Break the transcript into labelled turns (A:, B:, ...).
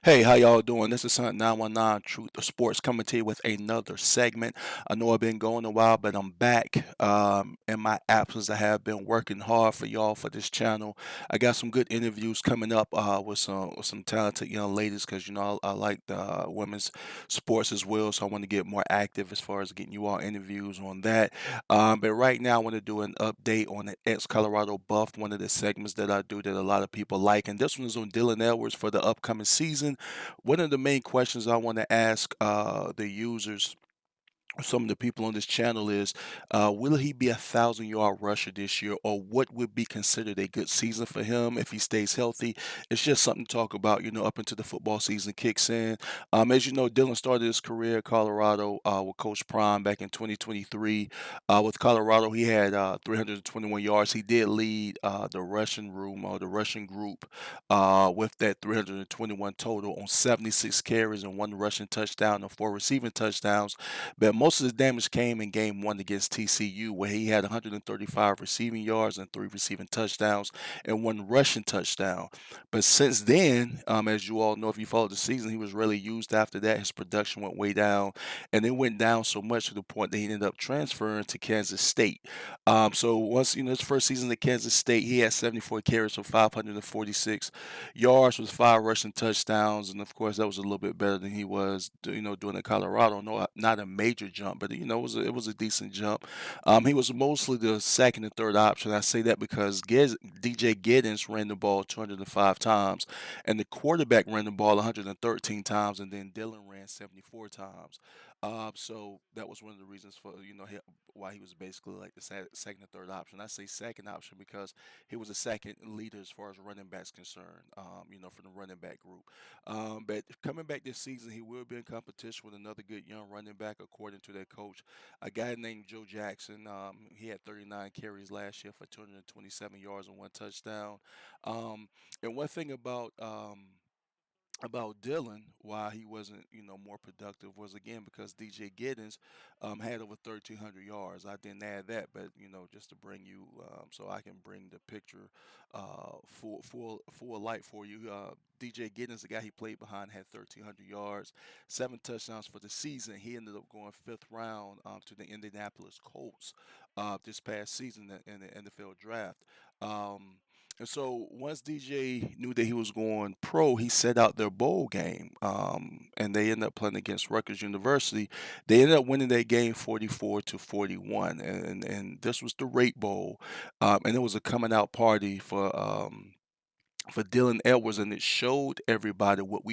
A: Hey, how y'all doing? This is Hunt 919 Truth or Sports coming to you with another segment. I know I've been going a while, but I'm back. In my absence, I have been working hard for y'all for this channel. I got some good interviews coming up with some talented young ladies because I like the women's sports as well, so I want to get more active as far as getting you all interviews on that. But right now, I want to do an update on the ex Colorado Buff, one of the segments that I do that a lot of people like, and this one is on Dylan Edwards for the upcoming season. One of the main questions I want to ask the users, some of the people on this channel is, will he be 1,000 yard rusher this year, or what would be considered a good season for him if he stays healthy? It's just something to talk about, up until the football season kicks in. As you know, Dylan started his career at Colorado with Coach Prime back in 2023. With Colorado, he had 321 yards. He did lead the Russian room or the Russian group with that 321 total on 76 carries and one rushing touchdown and four receiving touchdowns. But most of the damage came in game one against TCU, where he had 135 receiving yards and three receiving touchdowns and one rushing touchdown. But since then, as you all know, if you followed the season, he was really used after that. His production went way down, and it went down so much to the point that he ended up transferring to Kansas State. So once, his first season at Kansas State, he had 74 carries for 546 yards with five rushing touchdowns, and of course that was a little bit better than he was, doing in Colorado. No, not a major jump, but it was a decent jump. He was mostly the second and third option. I say that because DJ Giddens ran the ball 205 times, and the quarterback ran the ball 113 times, and then Dylan ran 74 times. So that was one of the reasons for why he was basically like the second and third option. I say second option because he was the second leader as far as running backs concerned. For the running back group. But coming back this season, he will be in competition with another good young running back, according to their coach, a guy named Joe Jackson. He had 39 carries last year for 227 yards and one touchdown. And one thing about Dylan, why he wasn't, more productive was again because DJ Giddens had over 1,300 yards. I didn't add that, but just to bring you, so I can bring the picture full light for you. DJ Giddens, the guy he played behind, had 1,300 yards, seven touchdowns for the season. He ended up going fifth round to the Indianapolis Colts this past season in the NFL draft. Um, and so once DJ knew that he was going pro, he set out their bowl game, and they ended up playing against Rutgers University. They ended up winning that game 44-41, and this was the Rate Bowl, and it was a coming out party for Dylan Edwards, and it showed everybody what we